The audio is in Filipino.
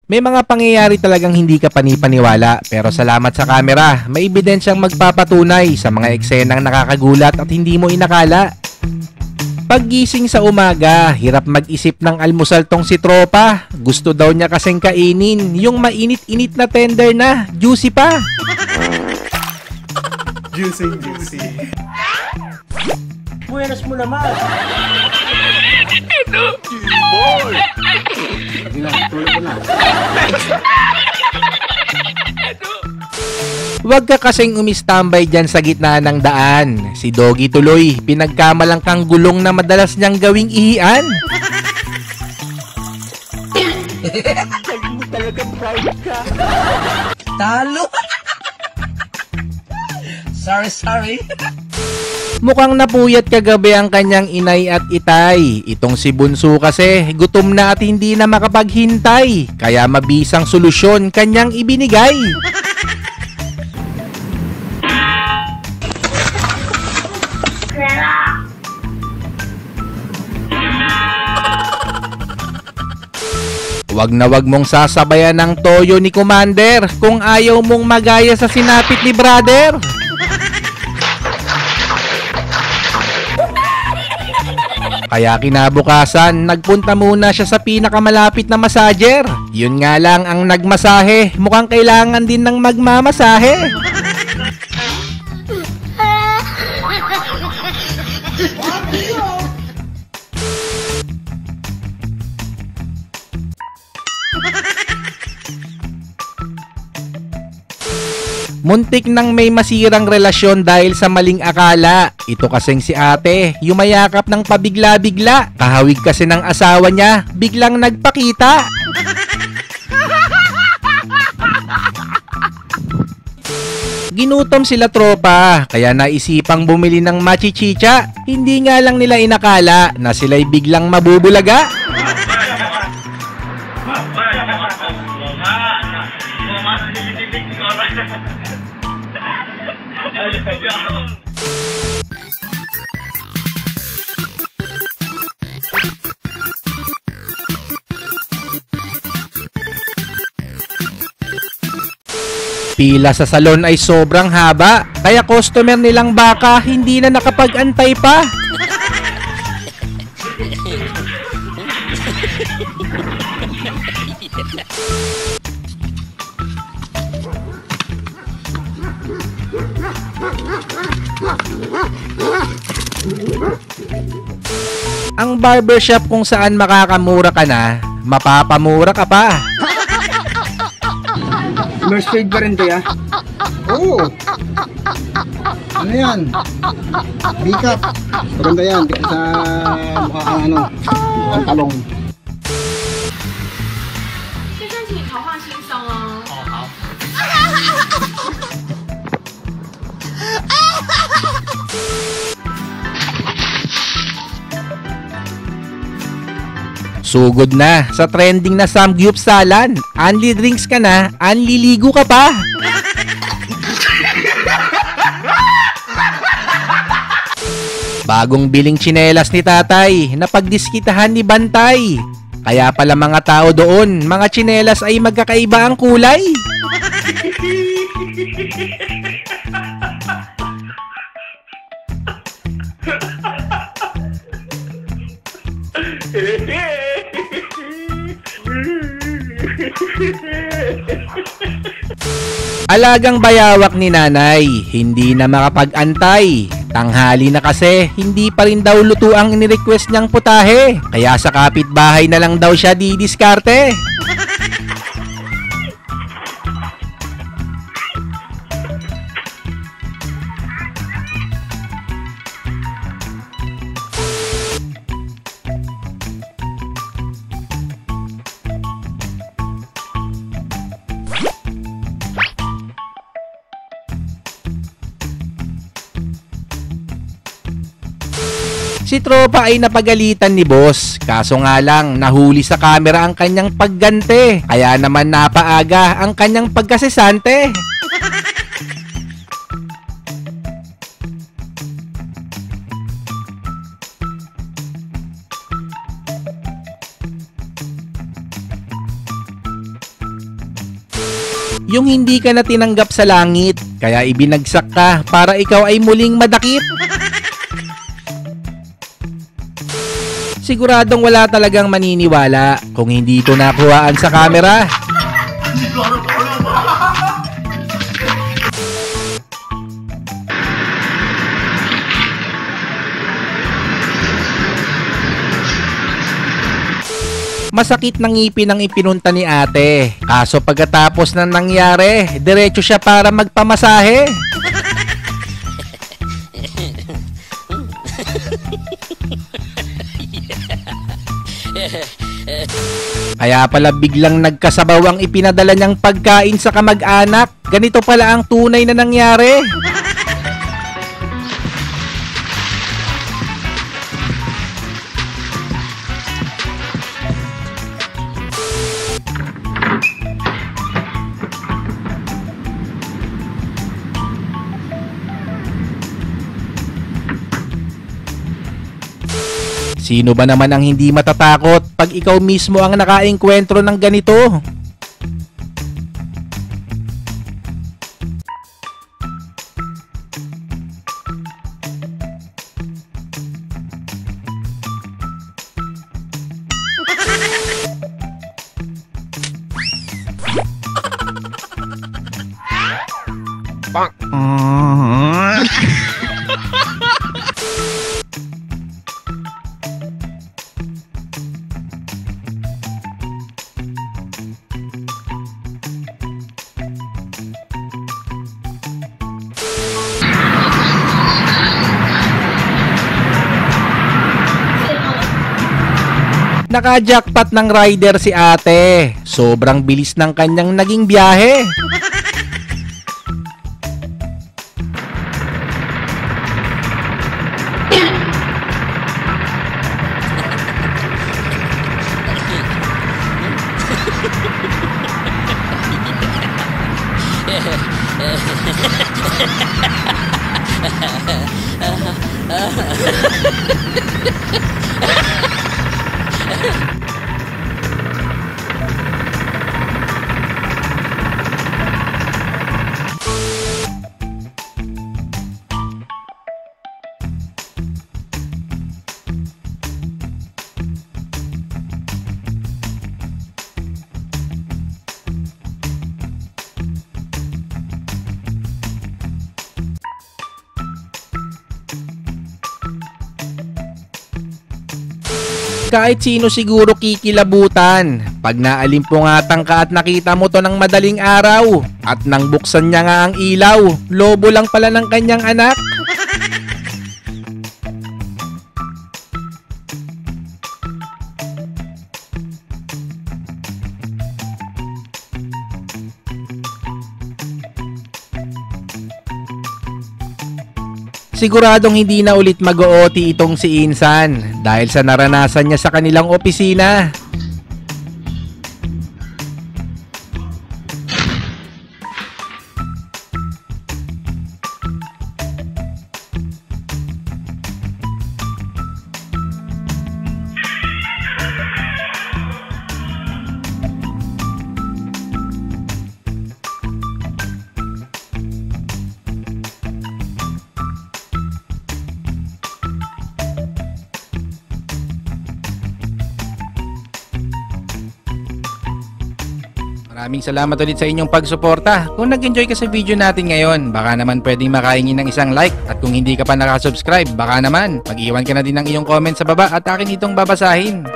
May mga pangyayari talagang hindi ka panipaniwala, pero salamat sa camera, may ebidensyang magpapatunay sa mga eksenang nakakagulat at hindi mo inakala. Paggising sa umaga, hirap mag-isip ng almusal tong si tropa. Gusto daw niya kasing kainin yung mainit-init na tender na, juicy pa. Juicy. Buenas mo naman. Boy! Tulog ko na. Huwag ka kasing umistambay dyan sa gitna ng daan. Si Doggy tuloy, pinagkamalang kang gulong na madalas niyang gawing ihian. Lagi mo talaga proud ka. Talo! Sorry. Mukhang napuyat kagabi ang kanyang inay at itay. Itong si Bunso kasi gutom na at hindi na makapaghintay. Kaya mabisang solusyon kanyang ibinigay. Wag na wag mong sasabayan ng toyo ni Commander kung ayaw mong magaya sa sinapit ni brother. Kaya kinabukasan, nagpunta muna siya sa pinakamalapit na massager. Yun nga lang ang nagmasahe, mukhang kailangan din ng magmamasahe. Muntik nang may masirang relasyon dahil sa maling akala. Ito kasing si ate, yumayakap ng pabigla-bigla. Kahawig kasi ng asawa niya, biglang nagpakita. Ginutom sila tropa, kaya naisipang bumili ng machichicha. Hindi nga lang nila inakala na sila'y biglang mabubulaga. Pila sa salon ay sobrang haba, kaya customer nilang baka hindi na nakapag-antay pa. Ang barbershop kung saan makakamura ka na, mapapamura ka pa. First grade pa rin to ya? Oo. Ano yan? Bicap. Maganda yan. Sa mukhang mukhang talong. 先生，请桃花先生哦。哦，好。 Sugod na sa trending na samgyupsalan. Only drinks ka na, only ligo ka pa. Bagong biling tsinelas ni tatay, napagdiskitahan ni Bantay. Kaya pala mga tao doon, mga tsinelas ay magkakaiba ang kulay. Alagang bayawak ni nanay, hindi na makapag-antay. Tanghali na kasi, hindi pa rin daw luto ang inirequest niyang putahe. Kaya sa kapitbahay na lang daw siya didiskarte. Si tropa ay napagalitan ni boss, kaso nga lang nahuli sa camera ang kanyang paggante, kaya naman napaaga ang kanyang pagkasesante. Yung hindi ka na tinanggap sa langit, kaya ibinagsak ka para ikaw ay muling madakip. Siguradong wala talagang maniniwala kung hindi ito nakuhaan sa camera. Masakit ng ngipin ang ipinunta ni ate. Kaso pagkatapos ng nangyari, diretso siya para magpamasahe. Kaya pala biglang nagkasabaw ang ipinadala niyang pagkain sa kamag-anak. Ganito pala ang tunay na nangyari. Sino ba naman ang hindi matatakot pag ikaw mismo ang nakaengkwentro ng ganito? Naka-jackpot ng rider si ate. Sobrang bilis ng kanyang naging biyahe. Kahit sino siguro kikilabutan pag naalimpungatan ka at nakita mo to ng madaling araw at nang buksan niya nga ang ilaw, lobo lang pala ng kanyang anak. Siguradong hindi na ulit mag-OT itong si Insan dahil sa naranasan niya sa kanilang opisina. Maraming salamat ulit sa inyong pagsuporta. Kung nag-enjoy ka sa video natin ngayon, baka naman pwedeng makahingi ng isang like. At kung hindi ka pa nakasubscribe, baka naman mag-iwan ka na din ng iyong comment sa baba at akin itong babasahin.